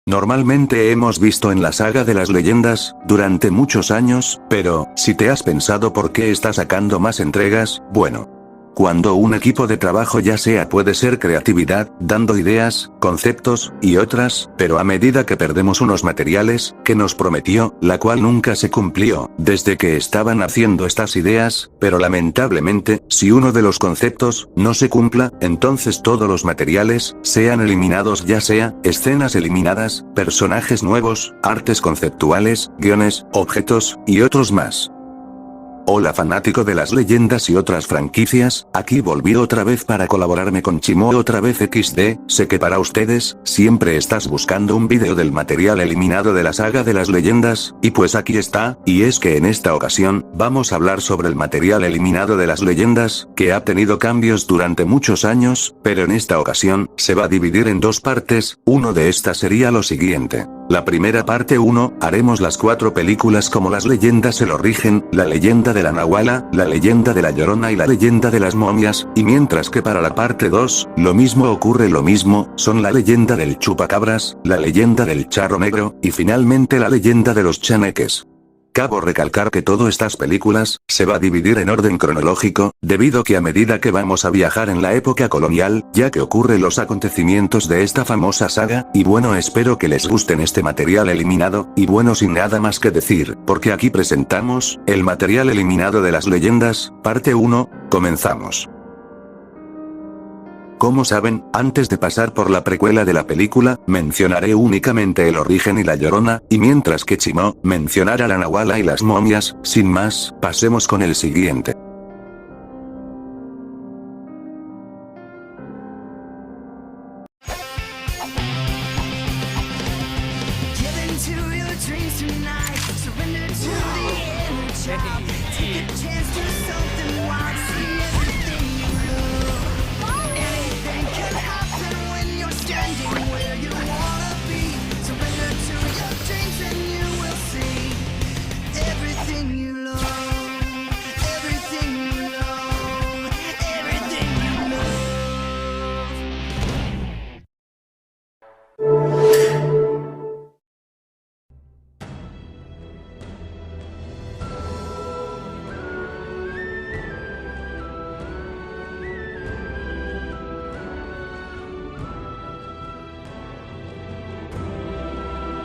Normalmente hemos visto en la saga de las leyendas, durante muchos años, pero, si te has pensado por qué está sacando más entregas, bueno. Cuando un equipo de trabajo ya sea puede ser creatividad, dando ideas, conceptos, y otras, pero a medida que perdemos unos materiales, que nos prometió, la cual nunca se cumplió, desde que estaban haciendo estas ideas, pero lamentablemente, si uno de los conceptos, no se cumpla, entonces todos los materiales, sean eliminados ya sea, escenas eliminadas, personajes nuevos, artes conceptuales, guiones, objetos, y otros más. Hola fanático de las leyendas y otras franquicias, aquí volví otra vez para colaborarme con Chimo otra vez XD, sé que para ustedes, siempre estás buscando un vídeo del material eliminado de la saga de las leyendas, y pues aquí está, y es que en esta ocasión, vamos a hablar sobre el material eliminado de las leyendas, que ha tenido cambios durante muchos años, pero en esta ocasión, se va a dividir en dos partes, uno de estas sería lo siguiente. La primera parte 1, haremos las 4 películas como las leyendas El Origen, la leyenda de la Nahuala, la leyenda de la Llorona y la leyenda de las momias, y mientras que para la parte 2, lo mismo ocurre lo mismo, son la leyenda del chupacabras, la leyenda del charro negro, y finalmente la leyenda de los chaneques. Cabe recalcar que todas estas películas, se va a dividir en orden cronológico, debido que a medida que vamos a viajar en la época colonial, ya que ocurren los acontecimientos de esta famosa saga, y bueno espero que les gusten este material eliminado, y bueno sin nada más que decir, porque aquí presentamos, el material eliminado de las leyendas, parte 1, comenzamos. Como saben, antes de pasar por la precuela de la película, mencionaré únicamente El Origen y la Llorona, y mientras que Chimo, mencionará la Nahuala y las momias, sin más, pasemos con el siguiente.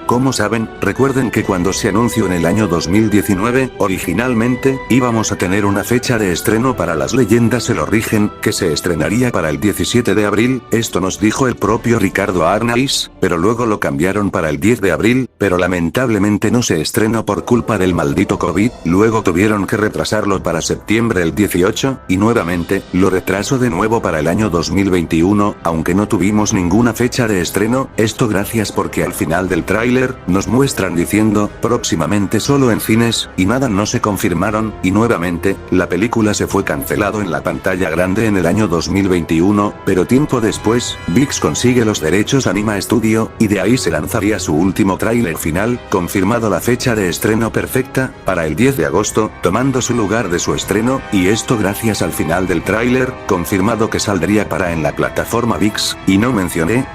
Como saben, recuerden que cuando se anunció en el año 2019, originalmente, íbamos a tener una fecha de estreno para las leyendas El Origen, que se estrenaría para el 17 de abril, esto nos dijo el propio Ricardo Arnaiz, pero luego lo cambiaron para el 10 de abril, pero lamentablemente no se estrenó por culpa del maldito COVID, luego tuvieron que retrasarlo para septiembre el 18, y nuevamente, lo retrasó de nuevo para el año 2021, aunque no tuvimos ninguna fecha de estreno, esto gracias porque al final del tráiler, nos muestran diciendo, próximamente solo en cines, y nada no se confirmaron, y nuevamente, la película se fue cancelado en la pantalla grande en el año 2021, pero tiempo después, VIX consigue los derechos Anima Studio, y de ahí se lanzaría su último tráiler final, confirmado la fecha de estreno perfecta, para el 10 de agosto, tomando su lugar de su estreno, y esto gracias al final del tráiler, confirmado que saldría para en la plataforma VIX, y no mencioné,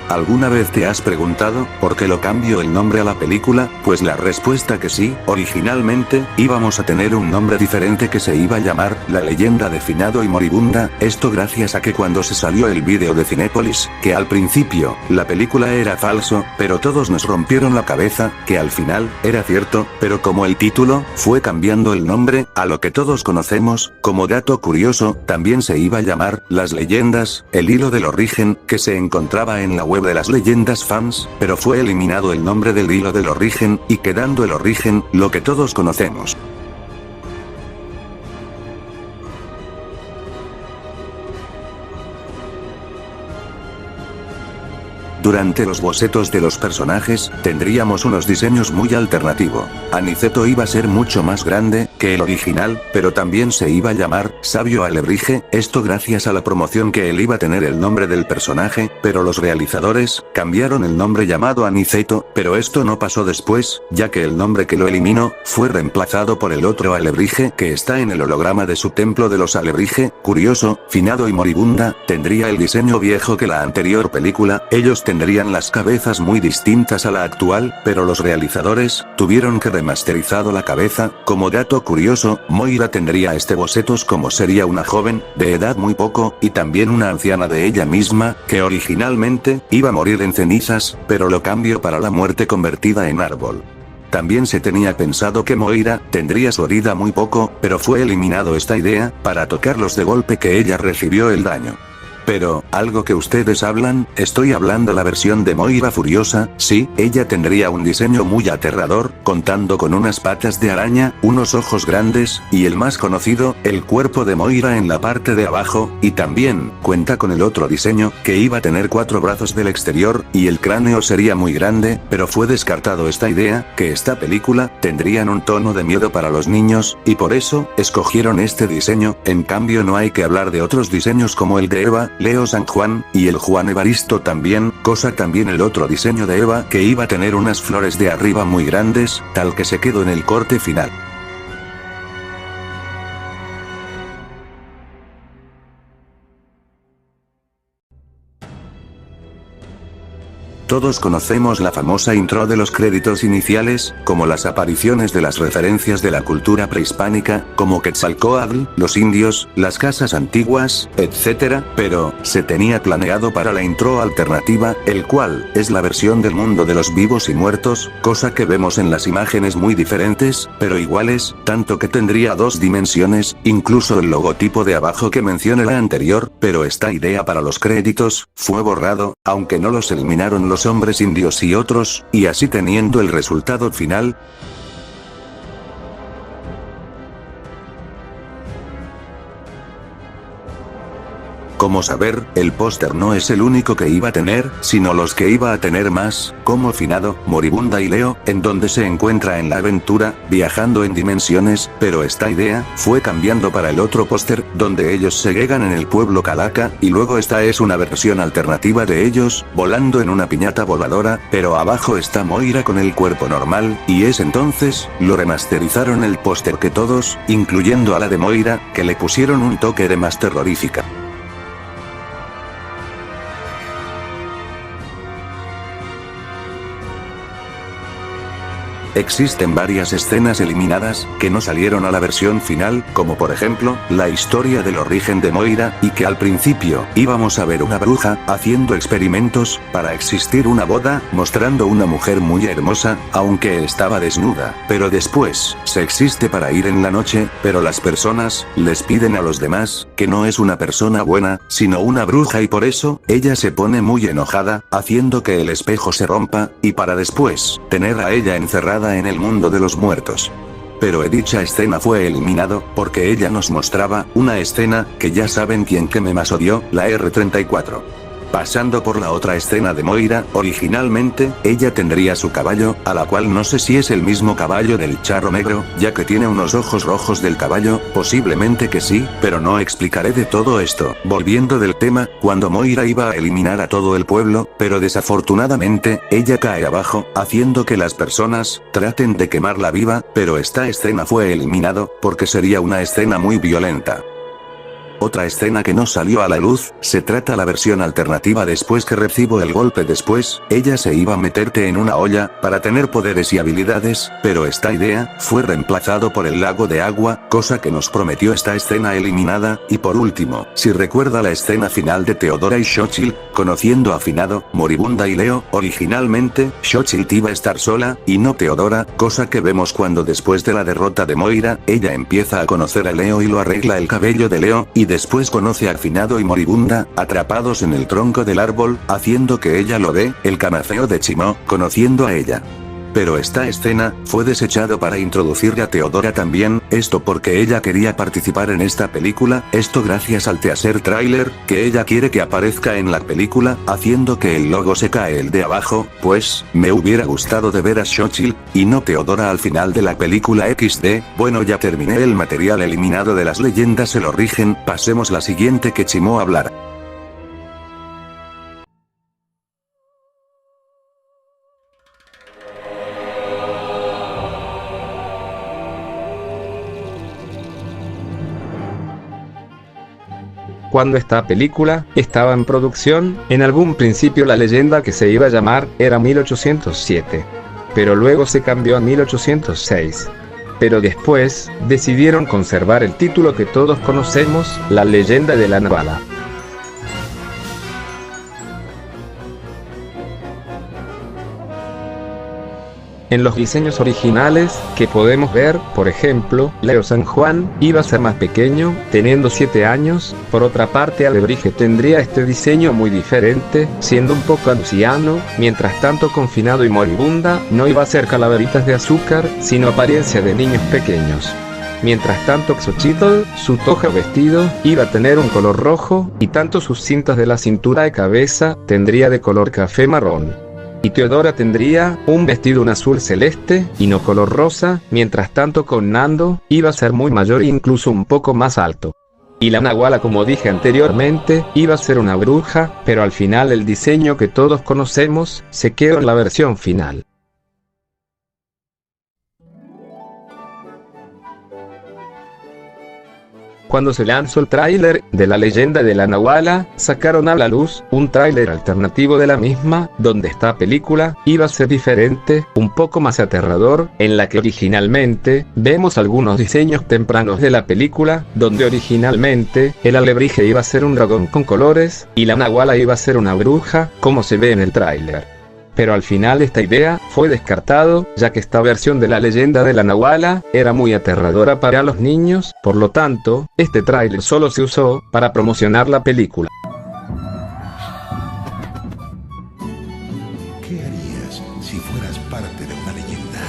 ¿alguna vez te has preguntado, por qué lo cambio el nombre a la película? Pues la respuesta que sí, originalmente, íbamos a tener un nombre diferente que se iba a llamar, La Leyenda de Finado y Moribunda, esto gracias a que cuando se salió el vídeo de Cinépolis, que al principio, la película era falso, pero todos nos rompieron la cabeza, que al final, era cierto, pero como el título, fue cambiando el nombre, a lo que todos conocemos, como dato curioso, también se iba a llamar, Las Leyendas, el hilo del origen, que se encontraba en la web de las leyendas fans, pero fue eliminado el nombre del hilo del origen, y quedando el origen, lo que todos conocemos. Durante los bocetos de los personajes, tendríamos unos diseños muy alternativos. Aniceto iba a ser mucho más grande que el original, pero también se iba a llamar Sabio Alebrije, esto gracias a la promoción que él iba a tener el nombre del personaje, pero los realizadores cambiaron el nombre llamado Aniceto, pero esto no pasó después, ya que el nombre que lo eliminó fue reemplazado por el otro Alebrije que está en el holograma de su templo de los Alebrije, curioso, finado y moribunda, tendría el diseño viejo que la anterior película, ellos tendrían las cabezas muy distintas a la actual, pero los realizadores tuvieron que remasterizado la cabeza. Como dato curioso, Moira tendría este bocetos como sería una joven, de edad muy poco, y también una anciana de ella misma, que originalmente iba a morir en cenizas, pero lo cambió para la muerte convertida en árbol. También se tenía pensado que Moira tendría su herida muy poco, pero fue eliminado esta idea, para tocarlos de golpe que ella recibió el daño. Pero, algo que ustedes hablan, estoy hablando la versión de Moira Furiosa, sí, ella tendría un diseño muy aterrador, contando con unas patas de araña, unos ojos grandes, y el más conocido, el cuerpo de Moira en la parte de abajo, y también, cuenta con el otro diseño, que iba a tener 4 brazos del exterior, y el cráneo sería muy grande, pero fue descartado esta idea, que esta película, tendrían un tono de miedo para los niños, y por eso, escogieron este diseño, en cambio no hay que hablar de otros diseños como el de Eva, Leo San Juan, y el Juan Evaristo también, cosa también el otro diseño de Eva que iba a tener unas flores de arriba muy grandes, tal que se quedó en el corte final. Todos conocemos la famosa intro de los créditos iniciales, como las apariciones de las referencias de la cultura prehispánica, como Quetzalcóatl, los indios, las casas antiguas, etc., pero, se tenía planeado para la intro alternativa, el cual, es la versión del mundo de los vivos y muertos, cosa que vemos en las imágenes muy diferentes, pero iguales, tanto que tendría 2 dimensiones, incluso el logotipo de abajo que mencioné la anterior, pero esta idea para los créditos, fue borrado, aunque no los eliminaron los hombres indios y otros, y así teniendo el resultado final. Como saber, el póster no es el único que iba a tener, sino los que iba a tener más, como Finado, Moribunda y Leo, en donde se encuentra en la aventura, viajando en dimensiones, pero esta idea, fue cambiando para el otro póster, donde ellos se llegan en el pueblo Calaca, y luego esta es una versión alternativa de ellos, volando en una piñata voladora, pero abajo está Moira con el cuerpo normal, y es entonces, lo remasterizaron el póster que todos, incluyendo a la de Moira, que le pusieron un toque de más terrorífica. Existen varias escenas eliminadas, que no salieron a la versión final, como por ejemplo, la historia del origen de Moira, y que al principio, íbamos a ver una bruja, haciendo experimentos, para existir una boda, mostrando una mujer muy hermosa, aunque estaba desnuda, pero después, se existe para ir en la noche, pero las personas, les piden a los demás, que no es una persona buena, sino una bruja y por eso, ella se pone muy enojada, haciendo que el espejo se rompa, y para después, tener a ella encerrada en el mundo de los muertos. Pero dicha escena fue eliminado, porque ella nos mostraba, una escena, que ya saben quién que me más odió, la R34. Pasando por la otra escena de Moira, originalmente, ella tendría su caballo, a la cual no sé si es el mismo caballo del charro negro, ya que tiene unos ojos rojos del caballo, posiblemente que sí, pero no explicaré de todo esto. Volviendo del tema, cuando Moira iba a eliminar a todo el pueblo, pero desafortunadamente, ella cae abajo, haciendo que las personas, traten de quemarla viva, pero esta escena fue eliminado, porque sería una escena muy violenta. Otra escena que no salió a la luz, se trata la versión alternativa después que recibo el golpe después, ella se iba a meterte en una olla, para tener poderes y habilidades, pero esta idea, fue reemplazado por el lago de agua, cosa que nos prometió esta escena eliminada, y por último, si recuerda la escena final de Teodora y Xochitl, conociendo a Finado, Moribunda y Leo, originalmente, Xochitl iba a estar sola, y no Teodora, cosa que vemos cuando después de la derrota de Moira, ella empieza a conocer a Leo y lo arregla el cabello de Leo, y después conoce a Finado y Moribunda, atrapados en el tronco del árbol, haciendo que ella lo ve, el camafeo de Chimó, conociendo a ella. Pero esta escena, fue desechado para introducir a Theodora también, esto porque ella quería participar en esta película, esto gracias al teaser trailer, que ella quiere que aparezca en la película, haciendo que el logo se cae el de abajo, pues, me hubiera gustado de ver a Xochitl, y no Theodora al final de la película XD, bueno ya terminé el material eliminado de las leyendas el origen, pasemos la siguiente que chimó a hablar. Cuando esta película estaba en producción, en algún principio la leyenda que se iba a llamar era 1807. Pero luego se cambió a 1806. Pero después, decidieron conservar el título que todos conocemos, la leyenda de la Nahuala. En los diseños originales, que podemos ver, por ejemplo, Leo San Juan, iba a ser más pequeño, teniendo 7 años, por otra parte Alebrije tendría este diseño muy diferente, siendo un poco anciano, mientras tanto confinado y moribunda, no iba a ser calaveritas de azúcar, sino apariencia de niños pequeños. Mientras tanto Xochitl, su toja o vestido, iba a tener un color rojo, y tanto sus cintas de la cintura y cabeza, tendría de color café marrón. Y Theodora tendría un vestido un azul celeste, y no color rosa, mientras tanto con Nando, iba a ser muy mayor e incluso un poco más alto. Y la Nahuala, como dije anteriormente, iba a ser una bruja, pero al final el diseño que todos conocemos, se quedó en la versión final. Cuando se lanzó el tráiler de la leyenda de la Nahuala, sacaron a la luz un tráiler alternativo de la misma, donde esta película iba a ser diferente, un poco más aterrador, en la que originalmente vemos algunos diseños tempranos de la película, donde originalmente el alebrije iba a ser un dragón con colores, y la Nahuala iba a ser una bruja, como se ve en el tráiler. Pero al final esta idea fue descartado, ya que esta versión de la leyenda de la Nahuala era muy aterradora para los niños, por lo tanto, este tráiler solo se usó para promocionar la película. ¿Qué harías si fueras parte de una leyenda?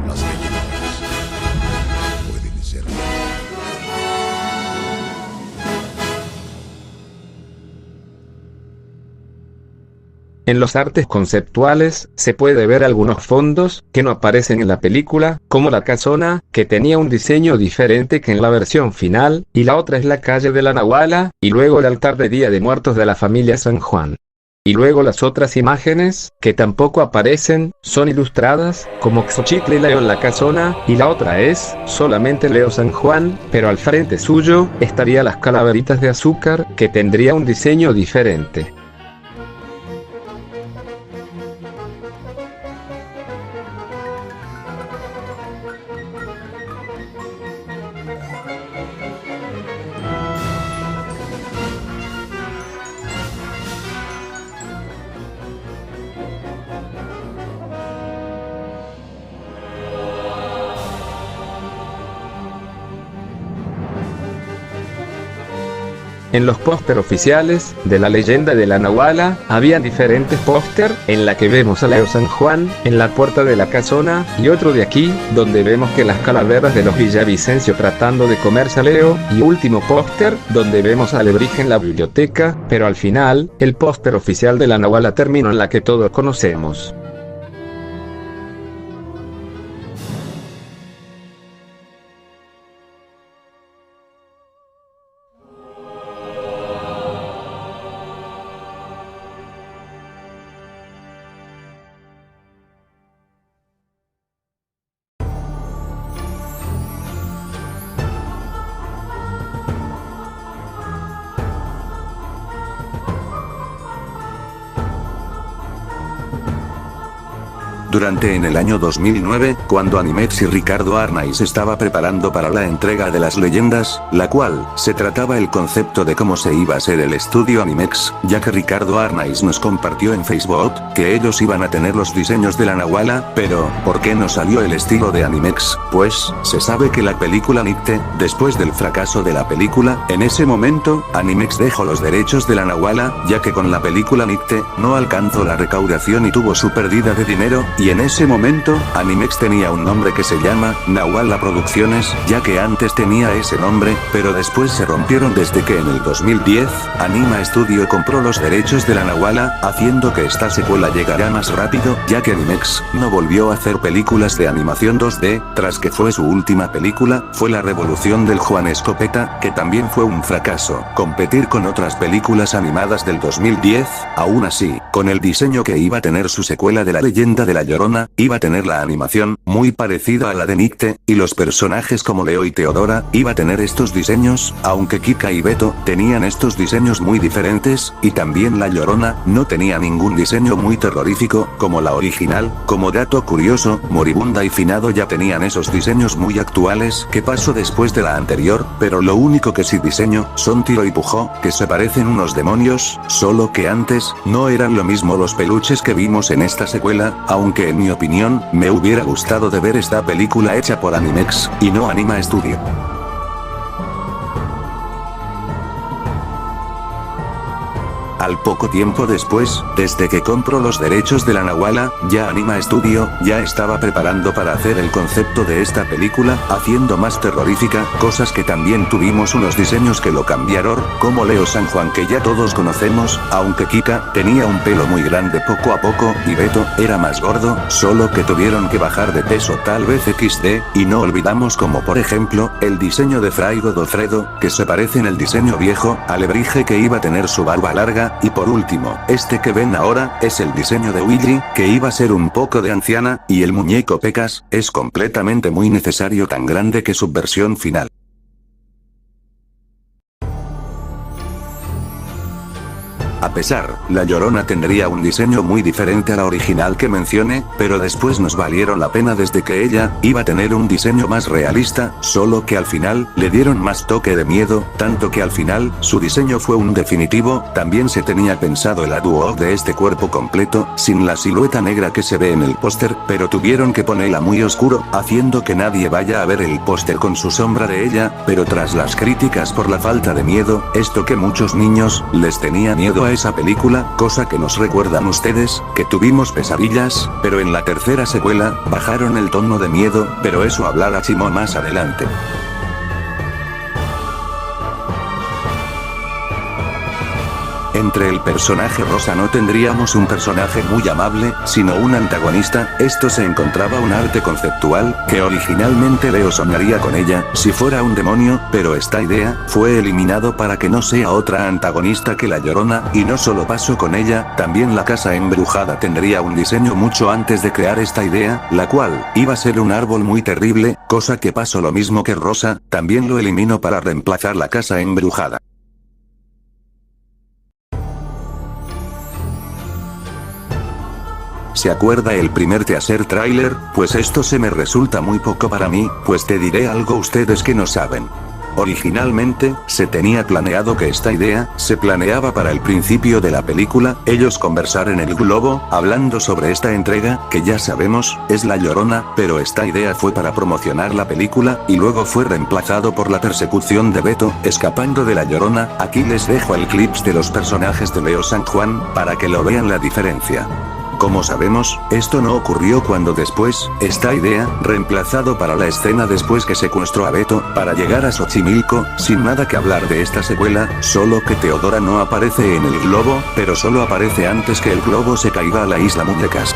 Las leyendas pueden ser. En los artes conceptuales, se puede ver algunos fondos, que no aparecen en la película, como la casona, que tenía un diseño diferente que en la versión final, y la otra es la calle de la Nahuala, y luego el altar de Día de Muertos de la familia San Juan. Y luego las otras imágenes, que tampoco aparecen, son ilustradas, como Xochitl y Leo en la casona, y la otra es, solamente Leo San Juan, pero al frente suyo, estaría las calaveritas de azúcar, que tendría un diseño diferente. En los póster oficiales de la leyenda de la Nahuala, había diferentes póster, en la que vemos a Leo San Juan, en la puerta de la casona, y otro de aquí, donde vemos que las calaveras de los Villavicencio tratando de comerse a Leo, y último póster, donde vemos a Alebrije en la biblioteca, pero al final, el póster oficial de la Nahuala terminó en la que todos conocemos. Durante en el año 2009, cuando Animex y Ricardo Arnaiz estaba preparando para la entrega de las leyendas, la cual, se trataba el concepto de cómo se iba a hacer el estudio Animex, ya que Ricardo Arnaiz nos compartió en Facebook, que ellos iban a tener los diseños de la Nahuala, pero, ¿por qué no salió el estilo de Animex? Pues, se sabe que la película Nicte, después del fracaso de la película, en ese momento, Animex dejó los derechos de la Nahuala, ya que con la película Nicte, no alcanzó la recaudación y tuvo su pérdida de dinero, y en ese momento, Animex tenía un nombre que se llama Nahuala Producciones, ya que antes tenía ese nombre, pero después se rompieron desde que en el 2010, Anima Studio compró los derechos de la Nahuala, haciendo que esta secuela llegara más rápido, ya que Animex no volvió a hacer películas de animación 2D, tras que fue su última película, fue La Revolución del Juan Escopeta, que también fue un fracaso. Competir con otras películas animadas del 2010, aún así, con el diseño que iba a tener su secuela de La Leyenda de la Llorona, iba a tener la animación, muy parecida a la de Nicte, y los personajes como Leo y Teodora, iba a tener estos diseños, aunque Kika y Beto, tenían estos diseños muy diferentes, y también La Llorona, no tenía ningún diseño muy terrorífico, como la original. Como dato curioso, Moribunda y Finado ya tenían esos diseños muy actuales, que pasó después de la anterior, pero lo único que sí diseño, son Tiro y Pujó, que se parecen unos demonios, solo que antes, no eran lo mismo los peluches que vimos en esta secuela, aunque en mi opinión, me hubiera gustado de ver esta película hecha por Animex, y no Anima Studio. Al poco tiempo después, desde que compró los derechos de la Nahuala, ya Anima Studio, ya estaba preparando para hacer el concepto de esta película, haciendo más terrorífica, cosas que también tuvimos unos diseños que lo cambiaron, como Leo San Juan que ya todos conocemos, aunque Kika, tenía un pelo muy grande poco a poco, y Beto, era más gordo, solo que tuvieron que bajar de peso tal vez XD, y no olvidamos como por ejemplo, el diseño de Fray Godofredo, que se parece en el diseño viejo, Alebrije que iba a tener su barba larga, y por último, este que ven ahora, es el diseño de Willy, que iba a ser un poco de anciana, y el muñeco Pecas, es completamente muy necesario tan grande que su versión final. A pesar, La Llorona tendría un diseño muy diferente a la original que mencioné, pero después nos valieron la pena desde que ella, iba a tener un diseño más realista, solo que al final, le dieron más toque de miedo, tanto que al final, su diseño fue un definitivo, también se tenía pensado el aduo de este cuerpo completo, sin la silueta negra que se ve en el póster, pero tuvieron que ponerla muy oscuro, haciendo que nadie vaya a ver el póster con su sombra de ella, pero tras las críticas por la falta de miedo, esto que muchos niños, les tenía miedo a esa película, cosa que nos recuerdan ustedes, que tuvimos pesadillas, pero en la tercera secuela, bajaron el tono de miedo, pero eso hablará Chimo más adelante. Entre el personaje Rosa no tendríamos un personaje muy amable, sino un antagonista. Esto se encontraba un arte conceptual, que originalmente Leo soñaría con ella, si fuera un demonio, pero esta idea, fue eliminado para que no sea otra antagonista que la Llorona, y no solo pasó con ella, también la casa embrujada tendría un diseño mucho antes de crear esta idea, la cual, iba a ser un árbol muy terrible, cosa que pasó lo mismo que Rosa, también lo eliminó para reemplazar la casa embrujada. ¿Se acuerda el primer teaser trailer? Pues esto se me resulta muy poco para mí, pues te diré algo ustedes que no saben. Originalmente, se tenía planeado que esta idea, se planeaba para el principio de la película, ellos conversar en el globo, hablando sobre esta entrega, que ya sabemos, es La Llorona, pero esta idea fue para promocionar la película, y luego fue reemplazado por la persecución de Beto, escapando de La Llorona. Aquí les dejo el clips de los personajes de Leo San Juan, para que lo vean la diferencia. Como sabemos, esto no ocurrió cuando después, esta idea, reemplazado para la escena después que secuestró a Beto, para llegar a Xochimilco, sin nada que hablar de esta secuela, solo que Teodora no aparece en el globo, pero solo aparece antes que el globo se caiga a la isla Muñecas.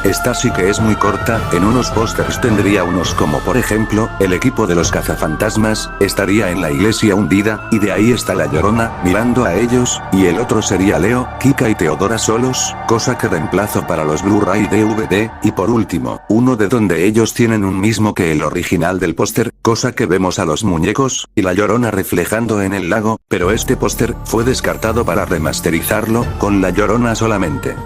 esta sí que es muy corta, en unos pósters tendría unos como por ejemplo, el equipo de los cazafantasmas, estaría en la iglesia hundida, y de ahí está la Llorona, mirando a ellos, y el otro sería Leo, Kika y Teodora solos, cosa que reemplazo para los Blu-ray DVD, y por último, uno de donde ellos tienen un mismo que el original del póster, cosa que vemos a los muñecos, y la Llorona reflejando en el lago, pero este póster, fue descartado para remasterizarlo, con la Llorona solamente.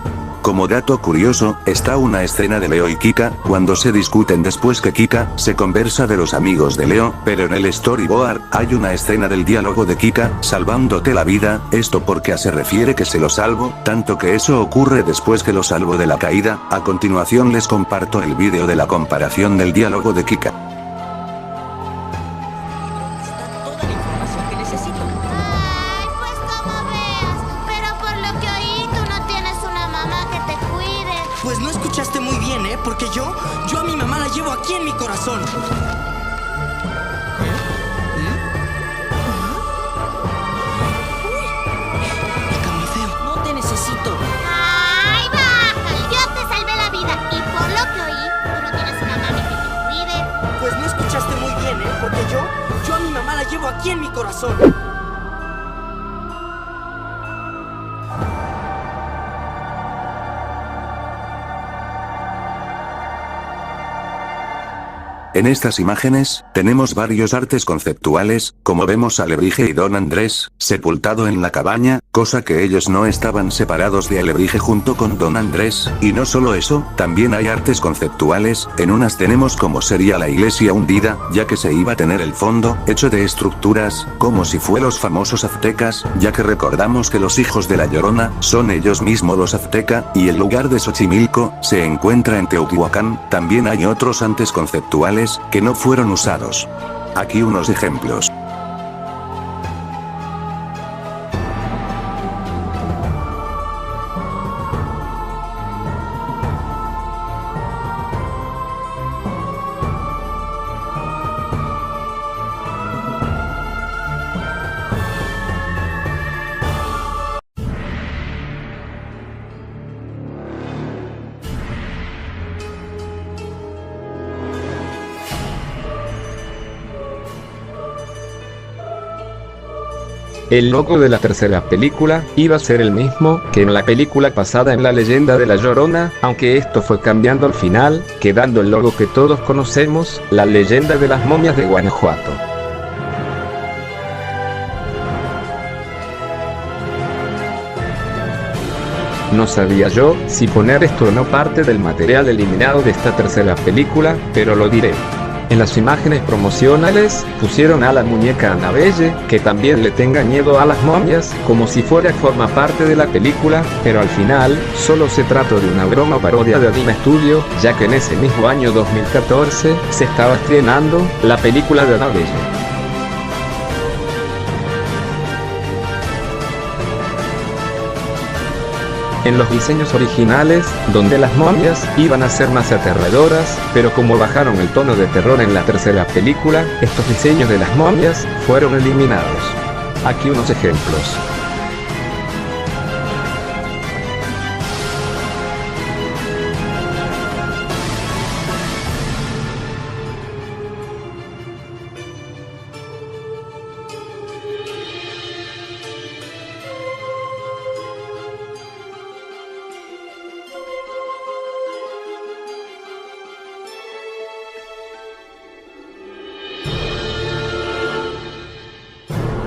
Como dato curioso, está una escena de Leo y Kika, cuando se discuten después que Kika, se conversa de los amigos de Leo, pero en el storyboard, hay una escena del diálogo de Kika, salvándote la vida, esto porque se refiere que se lo salvo, tanto que eso ocurre después que lo salvo de la caída, a continuación les comparto el vídeo de la comparación del diálogo de Kika. Pues no escuchaste muy bien, ¿eh? Porque yo a mi mamá la llevo aquí en mi corazón. No te necesito. ¡Ay, baja! Yo te salvé la vida. Y por lo que oí, tú no tienes una mami que te cuide. Pues no escuchaste muy bien, ¿eh? Porque yo a mi mamá la llevo aquí en mi corazón. En estas imágenes, tenemos varios artes conceptuales, como vemos a Alebrije y Don Andrés, sepultado en la cabaña, cosa que ellos no estaban separados de Alebrije junto con Don Andrés, y no solo eso, también hay artes conceptuales, en unas tenemos como sería la iglesia hundida, ya que se iba a tener el fondo, hecho de estructuras, como si fueran los famosos aztecas, ya que recordamos que los hijos de la Llorona, son ellos mismos los azteca, y el lugar de Xochimilco, se encuentra en Teotihuacán, también hay otros artes conceptuales, que no fueron usados. Aquí unos ejemplos. El logo de la tercera película, iba a ser el mismo que en la película pasada en La Leyenda de la Llorona, aunque esto fue cambiando al final, quedando el logo que todos conocemos, La Leyenda de las Momias de Guanajuato. No sabía yo si poner esto o no parte del material eliminado de esta tercera película, pero lo diré. En las imágenes promocionales, pusieron a la muñeca Annabelle, que también le tenga miedo a las momias, como si fuera forma parte de la película, pero al final, solo se trató de una broma parodia de Anime Studio, ya que en ese mismo año 2014, se estaba estrenando, la película de Annabelle. En los diseños originales, donde las momias iban a ser más aterradoras, pero como bajaron el tono de terror en la tercera película, estos diseños de las momias fueron eliminados. Aquí unos ejemplos.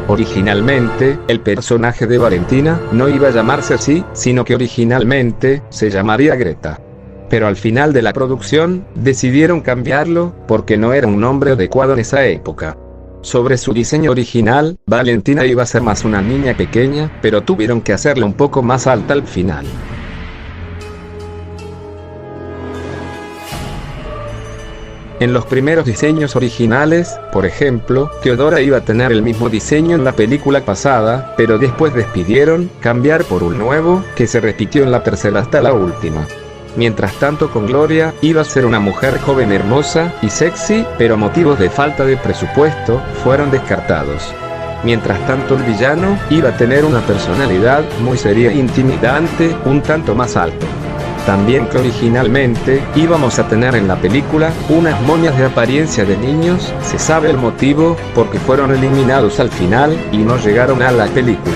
Originalmente, el personaje de Valentina no iba a llamarse así, sino que originalmente se llamaría Greta. Pero al final de la producción, decidieron cambiarlo, porque no era un nombre adecuado en esa época. Sobre su diseño original, Valentina iba a ser más una niña pequeña, pero tuvieron que hacerla un poco más alta al final. En los primeros diseños originales, por ejemplo, Teodora iba a tener el mismo diseño en la película pasada, pero después decidieron cambiar por un nuevo, que se repitió en la tercera hasta la última. Mientras tanto con Gloria, iba a ser una mujer joven hermosa y sexy, pero motivos de falta de presupuesto, fueron descartados. Mientras tanto el villano, iba a tener una personalidad muy seria e intimidante, un tanto más alto. También que originalmente íbamos a tener en la película unas momias de apariencia de niños, se sabe el motivo, porque fueron eliminados al final y no llegaron a la película.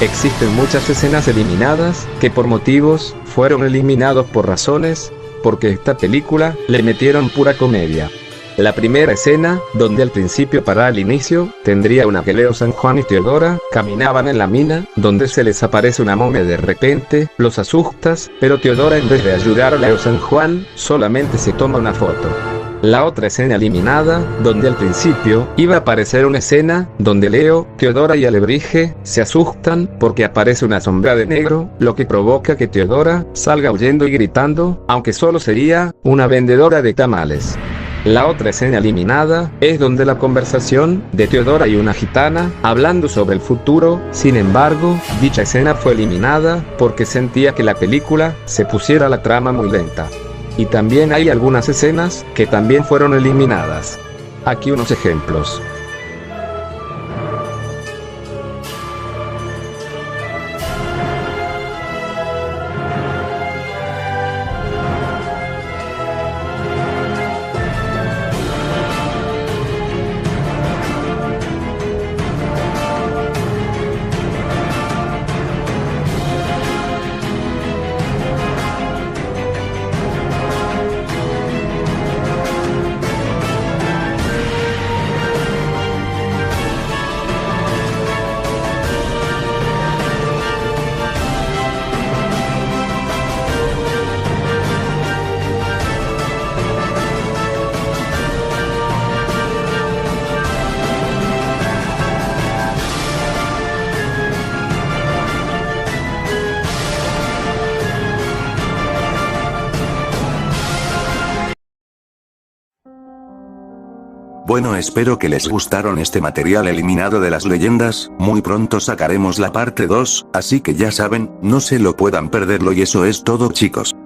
Existen muchas escenas eliminadas, que por motivos, fueron eliminados por razones, porque esta película, le metieron pura comedia. La primera escena, donde al principio para el inicio, tendría una que Leo San Juan y Teodora, caminaban en la mina, donde se les aparece una momia de repente, los asustas, pero Teodora en vez de ayudar a Leo San Juan, solamente se toma una foto. La otra escena eliminada, donde al principio, iba a aparecer una escena, donde Leo, Teodora y Alebrije, se asustan, porque aparece una sombra de negro, lo que provoca que Teodora, salga huyendo y gritando, aunque solo sería, una vendedora de tamales. La otra escena eliminada, es donde la conversación, de Teodora y una gitana, hablando sobre el futuro, sin embargo, dicha escena fue eliminada, porque sentía que la película, se pusiera la trama muy lenta. Y también hay algunas escenas, que también fueron eliminadas. Aquí unos ejemplos. Bueno, espero que les gustaron este material eliminado de las leyendas, muy pronto sacaremos la parte 2, así que ya saben, no se lo puedan perderlo y eso es todo chicos.